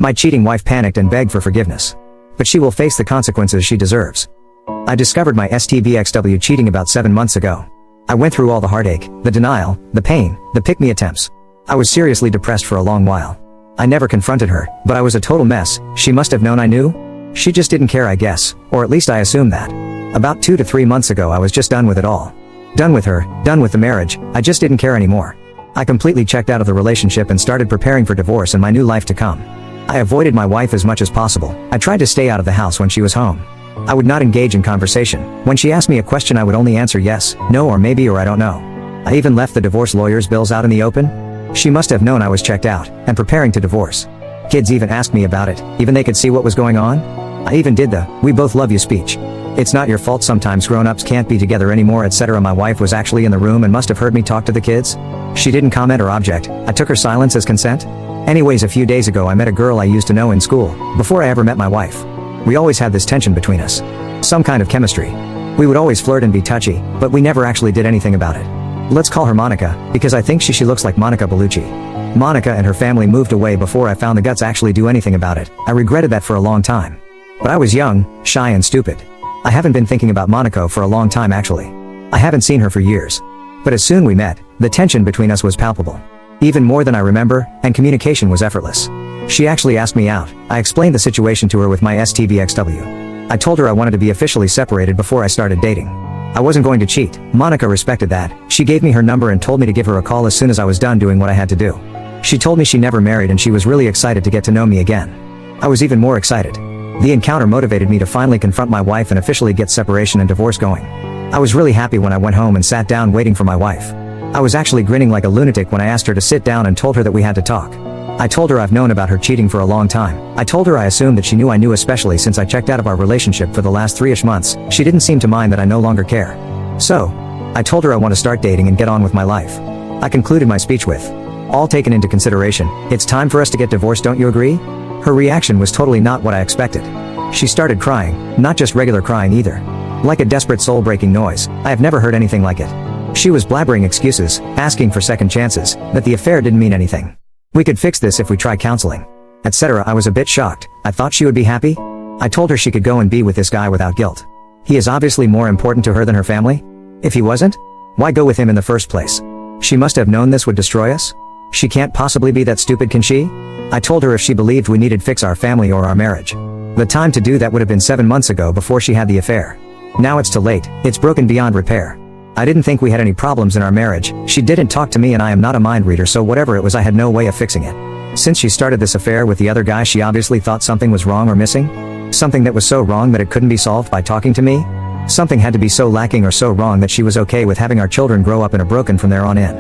My cheating wife panicked and begged for forgiveness. But she will face the consequences she deserves. I discovered my STBXW cheating about 7 months ago. I went through all the heartache, the denial, the pain, the pick-me attempts. I was seriously depressed for a long while. I never confronted her, but I was a total mess. She must have known I knew. She just didn't care, I guess, or at least I assumed that. About 2 to 3 months ago I was just done with it all. Done with her, done with the marriage, I just didn't care anymore. I completely checked out of the relationship and started preparing for divorce and my new life to come. I avoided my wife as much as possible. I tried to stay out of the house when she was home. I would not engage in conversation. When she asked me a question I would only answer yes, no or maybe or I don't know. I even left the divorce lawyer's bills out in the open. She must have known I was checked out and preparing to divorce. Kids even asked me about it, even they could see what was going on. I even did the "we both love you" speech. It's not your fault sometimes grown-ups can't be together anymore, etc. My wife was actually in the room and must have heard me talk to the kids. She didn't comment or object. I took her silence as consent. Anyways, a few days ago I met a girl I used to know in school, before I ever met my wife. We always had this tension between us. Some kind of chemistry. We would always flirt and be touchy, but we never actually did anything about it. Let's call her Monica, because I think she looks like Monica Bellucci. Monica and her family moved away before I found the guts actually do anything about it. I regretted that for a long time. But I was young, shy and stupid. I haven't been thinking about Monica for a long time actually. I haven't seen her for years. But as soon we met, the tension between us was palpable. Even more than I remember, and communication was effortless. She actually asked me out. I explained the situation to her with my STBXW. I told her I wanted to be officially separated before I started dating. I wasn't going to cheat. Monica respected that. She gave me her number and told me to give her a call as soon as I was done doing what I had to do. She told me she never married and she was really excited to get to know me again. I was even more excited. The encounter motivated me to finally confront my wife and officially get separation and divorce going. I was really happy when I went home and sat down waiting for my wife. I was actually grinning like a lunatic when I asked her to sit down and told her that we had to talk. I told her I've known about her cheating for a long time. I told her I assumed that she knew I knew, especially since I checked out of our relationship for the last 3-ish months. She didn't seem to mind that I no longer care. So, I told her I want to start dating and get on with my life. I concluded my speech with, "All taken into consideration, it's time for us to get divorced, don't you agree?" Her reaction was totally not what I expected. She started crying, not just regular crying either. Like a desperate soul-breaking noise. I have never heard anything like it. She was blabbering excuses, asking for second chances, that the affair didn't mean anything. We could fix this if we try counseling, etc. I was a bit shocked. I thought she would be happy. I told her she could go and be with this guy without guilt. He is obviously more important to her than her family. If he wasn't, why go with him in the first place? She must have known this would destroy us. She can't possibly be that stupid, can she? I told her if she believed we needed to fix our family or our marriage, the time to do that would have been 7 months ago before she had the affair. Now it's too late. It's broken beyond repair. I didn't think we had any problems in our marriage. She didn't talk to me and I am not a mind reader, so whatever it was I had no way of fixing it. Since she started this affair with the other guy, she obviously thought something was wrong or missing. Something that was so wrong that it couldn't be solved by talking to me. Something had to be so lacking or so wrong that she was okay with having our children grow up in a broken from there on in.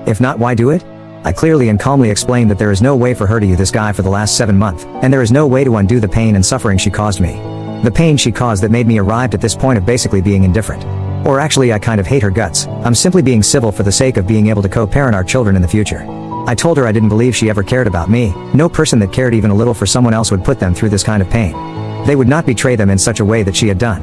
If not, why do it? I clearly and calmly explained that there is no way for her to use this guy for the last 7 months, and there is no way to undo the pain and suffering she caused me. The pain she caused that made me arrived at this point of basically being indifferent. Or actually, I kind of hate her guts. I'm simply being civil for the sake of being able to co-parent our children in the future. I told her I didn't believe she ever cared about me. No person that cared even a little for someone else would put them through this kind of pain. They would not betray them in such a way that she had done.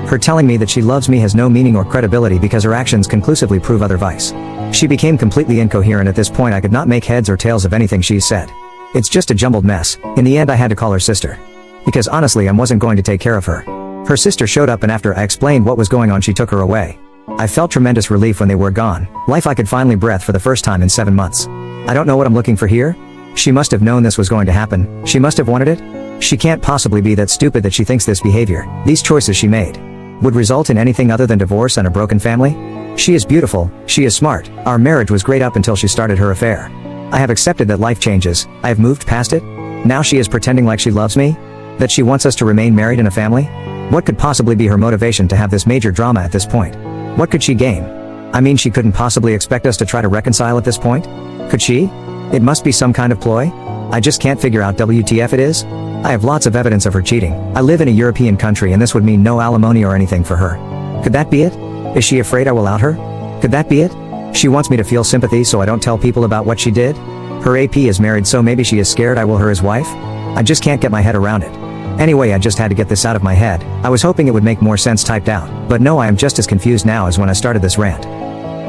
Her telling me that she loves me has no meaning or credibility because her actions conclusively prove otherwise. She became completely incoherent at this point. I could not make heads or tails of anything she said. It's just a jumbled mess. In the end I had to call her sister. Because honestly I wasn't going to take care of her. Her sister showed up and after I explained what was going on she took her away. I felt tremendous relief when they were gone. Life I could finally breathe for the first time in 7 months. I don't know what I'm looking for here. She must have known this was going to happen. She must have wanted it. She can't possibly be that stupid that she thinks this behavior, these choices she made, would result in anything other than divorce and a broken family. She is beautiful, she is smart, our marriage was great up until she started her affair. I have accepted that life changes, I have moved past it. Now she is pretending like she loves me? That she wants us to remain married in a family? What could possibly be her motivation to have this major drama at this point? What could she gain? I mean, she couldn't possibly expect us to try to reconcile at this point? Could she? It must be some kind of ploy? I just can't figure out WTF it is. I have lots of evidence of her cheating. I live in a European country and this would mean no alimony or anything for her. Could that be it? Is she afraid I will out her? Could that be it? She wants me to feel sympathy so I don't tell people about what she did? Her AP is married, so maybe she is scared I will her his wife? I just can't get my head around it. Anyway, I just had to get this out of my head. I was hoping it would make more sense typed out, but no, I am just as confused now as when I started this rant.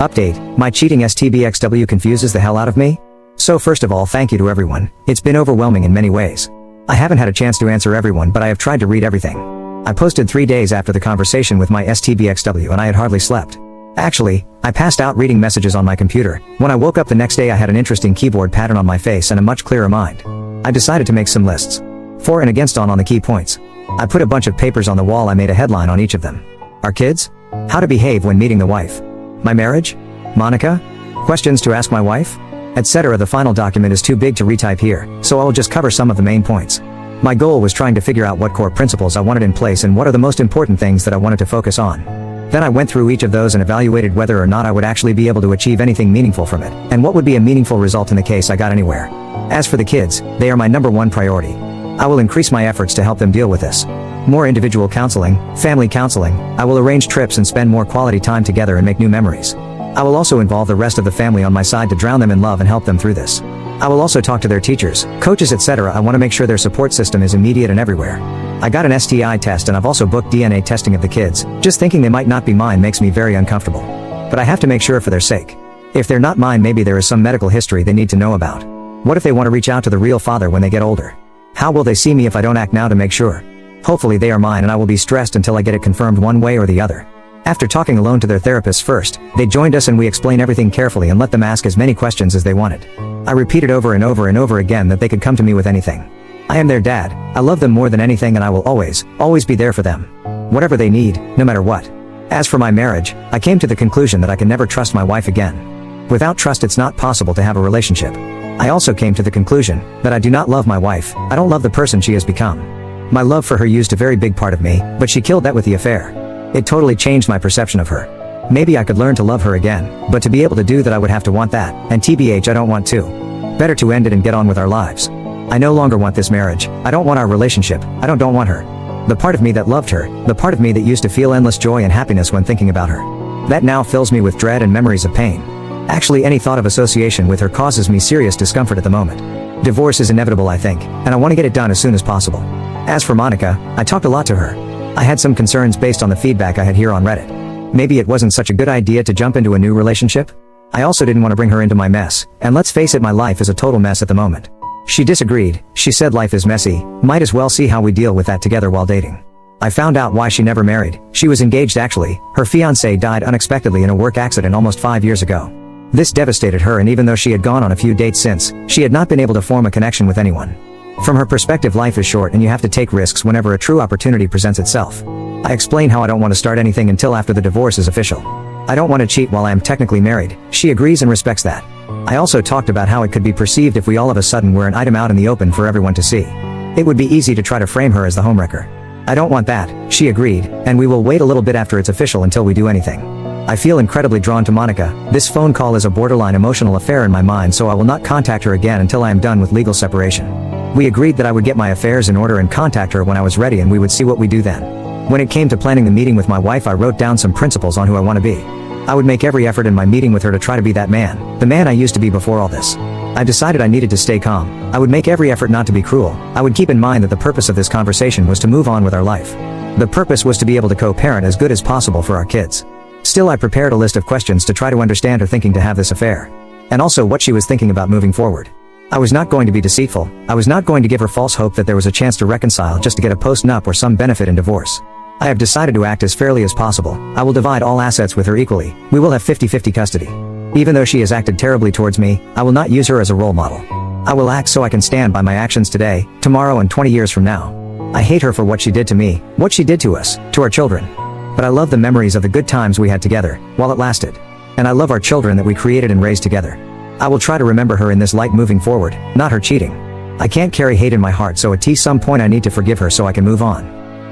Update: my cheating STBXW confuses the hell out of me. So first of all, thank you to everyone. It's been overwhelming in many ways. I haven't had a chance to answer everyone, but I have tried to read everything. I posted 3 days after the conversation with my STBXW and I had hardly slept. Actually, I passed out reading messages on my computer. When I woke up the next day I had an interesting keyboard pattern on my face and a much clearer mind. I decided to make some lists. For and against on the key points. I put a bunch of papers on the wall. I made a headline on each of them. Our kids? How to behave when meeting the wife? My marriage? Monica? Questions to ask my wife? Etc. The final document is too big to retype here, so I will just cover some of the main points. My goal was trying to figure out what core principles I wanted in place and what are the most important things that I wanted to focus on. Then I went through each of those and evaluated whether or not I would actually be able to achieve anything meaningful from it, and what would be a meaningful result in the case I got anywhere. As for the kids, they are my #1 priority. I will increase my efforts to help them deal with this. More individual counseling, family counseling, I will arrange trips and spend more quality time together and make new memories. I will also involve the rest of the family on my side to drown them in love and help them through this. I will also talk to their teachers, coaches, etc. I want to make sure their support system is immediate and everywhere. I got an STI test and I've also booked DNA testing of the kids. Just thinking they might not be mine makes me very uncomfortable. But I have to make sure for their sake. If they're not mine, maybe there is some medical history they need to know about. What if they want to reach out to the real father when they get older? How will they see me if I don't act now to make sure? Hopefully they are mine and I will be stressed until I get it confirmed one way or the other. After talking alone to their therapists first, they joined us and we explained everything carefully and let them ask as many questions as they wanted. I repeated over and over and over again that they could come to me with anything. I am their dad, I love them more than anything and I will always be there for them. Whatever they need, no matter what. As for my marriage, I came to the conclusion that I can never trust my wife again. Without trust it's not possible to have a relationship. I also came to the conclusion that I do not love my wife, I don't love the person she has become. My love for her used a very big part of me, but she killed that with the affair. It totally changed my perception of her. Maybe I could learn to love her again, but to be able to do that I would have to want that, and TBH I don't want to. Better to end it and get on with our lives. I no longer want this marriage, I don't want our relationship, I don't want her. The part of me that loved her, the part of me that used to feel endless joy and happiness when thinking about her. That now fills me with dread and memories of pain. Actually, any thought of association with her causes me serious discomfort at the moment. Divorce is inevitable, I think, and I want to get it done as soon as possible. As for Monica, I talked a lot to her. I had some concerns based on the feedback I had here on Reddit. Maybe it wasn't such a good idea to jump into a new relationship? I also didn't want to bring her into my mess, and let's face it, my life is a total mess at the moment. She disagreed. She said life is messy, might as well see how we deal with that together while dating. I found out why she never married. She was engaged actually. Her fiancé died unexpectedly in a work accident almost 5 years ago. This devastated her, and even though she had gone on a few dates since, she had not been able to form a connection with anyone. From her perspective, life is short and you have to take risks whenever a true opportunity presents itself. I explained how I don't want to start anything until after the divorce is official. I don't want to cheat while I am technically married. She agrees and respects that. I also talked about how it could be perceived if we all of a sudden were an item out in the open for everyone to see. It would be easy to try to frame her as the homewrecker. I don't want that, she agreed, and we will wait a little bit after it's official until we do anything. I feel incredibly drawn to Monica. This phone call is a borderline emotional affair in my mind, so I will not contact her again until I am done with legal separation. We agreed that I would get my affairs in order and contact her when I was ready, and we would see what we do then. When it came to planning the meeting with my wife, I wrote down some principles on who I want to be. I would make every effort in my meeting with her to try to be that man, the man I used to be before all this. I decided I needed to stay calm. I would make every effort not to be cruel. I would keep in mind that the purpose of this conversation was to move on with our life. The purpose was to be able to co-parent as good as possible for our kids. Still, I prepared a list of questions to try to understand her thinking to have this affair. And also what she was thinking about moving forward. I was not going to be deceitful. I was not going to give her false hope that there was a chance to reconcile just to get a post-nup or some benefit in divorce. I have decided to act as fairly as possible. I will divide all assets with her equally. We will have 50-50 custody. Even though she has acted terribly towards me, I will not use her as a role model. I will act so I can stand by my actions today, tomorrow, and 20 years from now. I hate her for what she did to me, what she did to us, to our children. But I love the memories of the good times we had together, while it lasted. And I love our children that we created and raised together. I will try to remember her in this light moving forward, not her cheating. I can't carry hate in my heart, so at some point I need to forgive her so I can move on.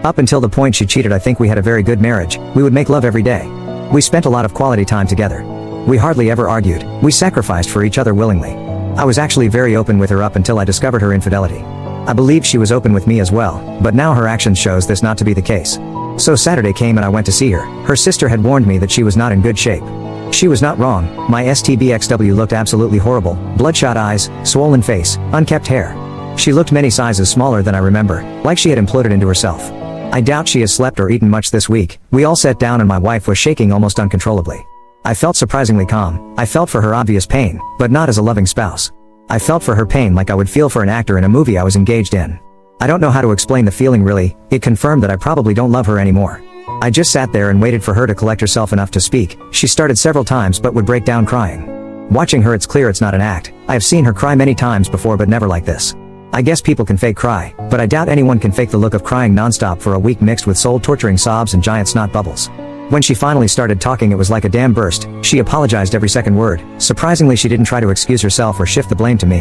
Up until the point she cheated, I think we had a very good marriage. We would make love every day. We spent a lot of quality time together. We hardly ever argued. We sacrificed for each other willingly. I was actually very open with her up until I discovered her infidelity. I believed she was open with me as well, but now her actions shows this not to be the case. So Saturday came and I went to see her. Her sister had warned me that she was not in good shape. She was not wrong. My STBXW looked absolutely horrible. Bloodshot eyes, swollen face, unkempt hair. She looked many sizes smaller than I remember, like she had imploded into herself. I doubt she has slept or eaten much this week. We all sat down and my wife was shaking almost uncontrollably. I felt surprisingly calm. I felt for her obvious pain, but not as a loving spouse. I felt for her pain like I would feel for an actor in a movie I was engaged in. I don't know how to explain the feeling really, it confirmed that I probably don't love her anymore. I just sat there and waited for her to collect herself enough to speak. She started several times but would break down crying. Watching her, it's clear it's not an act. I have seen her cry many times before but never like this. I guess people can fake cry, but I doubt anyone can fake the look of crying nonstop for a week mixed with soul-torturing sobs and giant snot bubbles. When she finally started talking, it was like a dam burst. She apologized every second word. Surprisingly, she didn't try to excuse herself or shift the blame to me.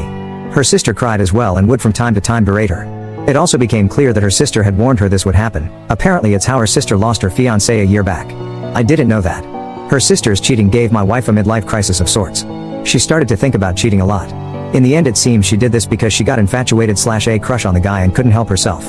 Her sister cried as well and would from time to time berate her. It also became clear that her sister had warned her this would happen. Apparently it's how her sister lost her fiancé a year back. I didn't know that. Her sister's cheating gave my wife a midlife crisis of sorts. She started to think about cheating a lot. In the end, it seems she did this because she got infatuated/a crush on the guy and couldn't help herself.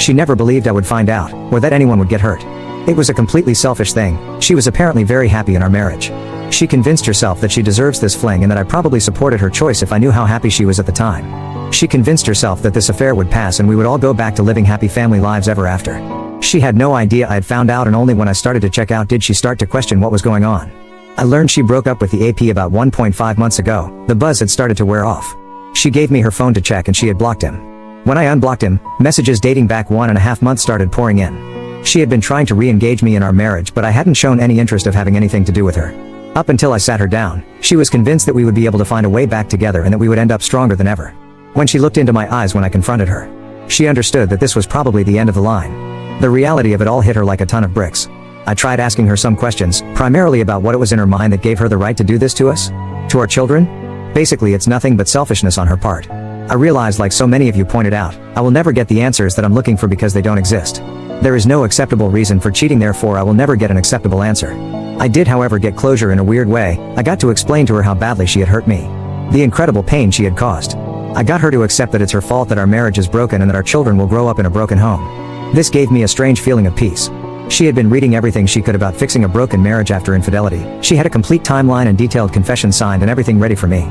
She never believed I would find out, or that anyone would get hurt. It was a completely selfish thing. She was apparently very happy in our marriage. She convinced herself that she deserves this fling and that I probably supported her choice if I knew how happy she was at the time. She convinced herself that this affair would pass and we would all go back to living happy family lives ever after. She had no idea I had found out, and only when I started to check out did she start to question what was going on. I learned she broke up with the AP about 1.5 months ago. The buzz had started to wear off. She gave me her phone to check and she had blocked him. When I unblocked him, messages dating back 1.5 months started pouring in. She had been trying to re-engage me in our marriage, but I hadn't shown any interest of having anything to do with her. Up until I sat her down, she was convinced that we would be able to find a way back together and that we would end up stronger than ever. When she looked into my eyes when I confronted her, she understood that this was probably the end of the line. The reality of it all hit her like a ton of bricks. I tried asking her some questions, primarily about what it was in her mind that gave her the right to do this to us? To our children? Basically, it's nothing but selfishness on her part. I realized, like so many of you pointed out, I will never get the answers that I'm looking for because they don't exist. There is no acceptable reason for cheating, therefore I will never get an acceptable answer. I did, however, get closure in a weird way. I got to explain to her how badly she had hurt me. The incredible pain she had caused. I got her to accept that it's her fault that our marriage is broken and that our children will grow up in a broken home. This gave me a strange feeling of peace. She had been reading everything she could about fixing a broken marriage after infidelity. She had a complete timeline and detailed confession signed and everything ready for me.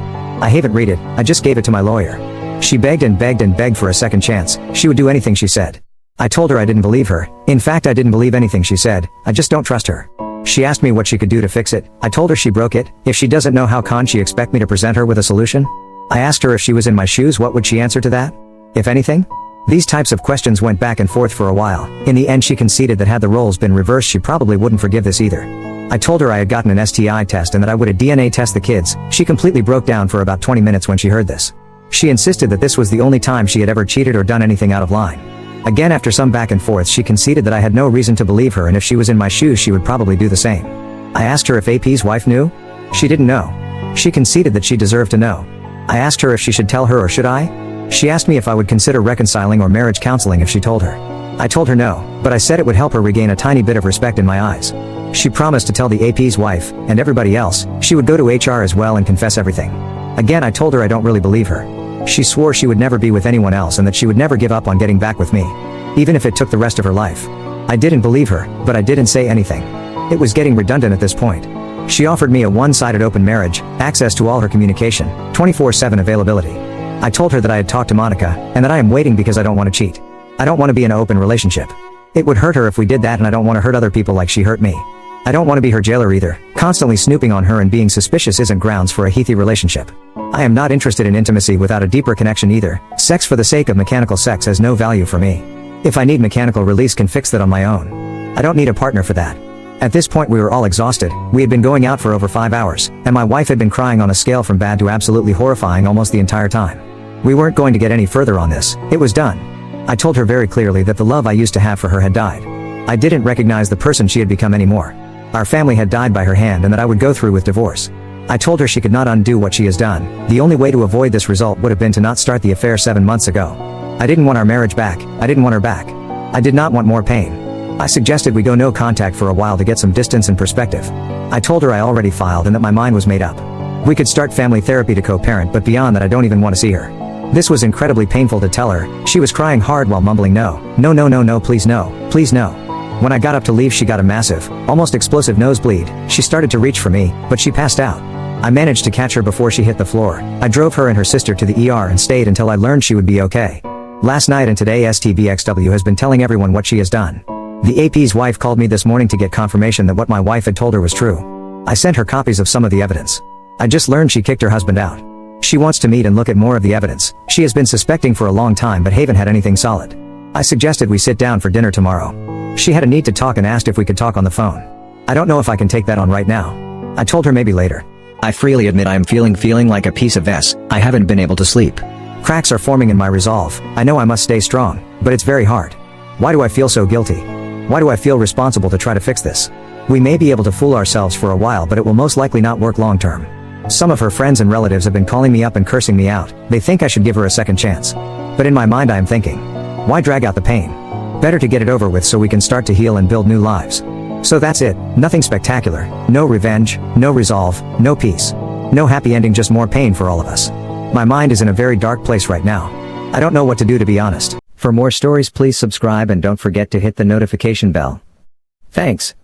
I haven't read it, I just gave it to my lawyer. She begged and begged and begged for a second chance. She would do anything she said. I told her I didn't believe her. In fact, I didn't believe anything she said. I just don't trust her. She asked me what she could do to fix it. I told her she broke it. If she doesn't know, how can she expect me to present her with a solution? I asked her if she was in my shoes, what would she answer to that? If anything? These types of questions went back and forth for a while. In the end, she conceded that had the roles been reversed, she probably wouldn't forgive this either. I told her I had gotten an STI test and that I would DNA test the kids. She completely broke down for about 20 minutes when she heard this. She insisted that this was the only time she had ever cheated or done anything out of line. Again, after some back and forth, she conceded that I had no reason to believe her, and if she was in my shoes she would probably do the same. I asked her if AP's wife knew. She didn't know. She conceded that she deserved to know. I asked her if she should tell her or should I? She asked me if I would consider reconciling or marriage counseling if she told her. I told her no, but I said it would help her regain a tiny bit of respect in my eyes. She promised to tell the AP's wife, and everybody else. She would go to HR as well and confess everything. Again, I told her I don't really believe her. She swore she would never be with anyone else and that she would never give up on getting back with me, even if it took the rest of her life. I didn't believe her, but I didn't say anything. It was getting redundant at this point. She offered me a one-sided open marriage, access to all her communication, 24/7 availability. I told her that I had talked to Monica, and that I am waiting because I don't want to cheat. I don't want to be in an open relationship. It would hurt her if we did that, and I don't want to hurt other people like she hurt me. I don't want to be her jailer either. Constantly snooping on her and being suspicious isn't grounds for a healthy relationship. I am not interested in intimacy without a deeper connection either. Sex for the sake of mechanical sex has no value for me. If I need mechanical release, can fix that on my own. I don't need a partner for that. At this point we were all exhausted. We had been going out for over 5 hours, and my wife had been crying on a scale from bad to absolutely horrifying almost the entire time. We weren't going to get any further on this. It was done. I told her very clearly that the love I used to have for her had died. I didn't recognize the person she had become anymore. Our family had died by her hand and that I would go through with divorce. I told her she could not undo what she has done. The only way to avoid this result would have been to not start the affair 7 months ago. I didn't want our marriage back. I didn't want her back. I did not want more pain. I suggested we go no contact for a while to get some distance and perspective. I told her I already filed and that my mind was made up. We could start family therapy to co-parent, but beyond that I don't even want to see her. This was incredibly painful to tell her. She was crying hard while mumbling no, no, no, no, no, please no, please no. When I got up to leave, she got a massive, almost explosive nosebleed. She started to reach for me, but she passed out. I managed to catch her before she hit the floor. I drove her and her sister to the ER and stayed until I learned she would be okay. Last night and today STBXW has been telling everyone what she has done. The AP's wife called me this morning to get confirmation that what my wife had told her was true. I sent her copies of some of the evidence. I just learned she kicked her husband out. She wants to meet and look at more of the evidence. She has been suspecting for a long time but haven't had anything solid. I suggested we sit down for dinner tomorrow. She had a need to talk and asked if we could talk on the phone. I don't know if I can take that on right now. I told her maybe later. I freely admit I am feeling like a piece of mess. I haven't been able to sleep. Cracks are forming in my resolve. I know I must stay strong, but it's very hard. Why do I feel so guilty? Why do I feel responsible to try to fix this? We may be able to fool ourselves for a while, but it will most likely not work long term. Some of her friends and relatives have been calling me up and cursing me out. They think I should give her a second chance. But in my mind I am thinking, why drag out the pain? Better to get it over with so we can start to heal and build new lives. So that's it, nothing spectacular, no revenge, no resolve, no peace. No happy ending, just more pain for all of us. My mind is in a very dark place right now. I don't know what to do, to be honest. For more stories, please subscribe and don't forget to hit the notification bell. Thanks.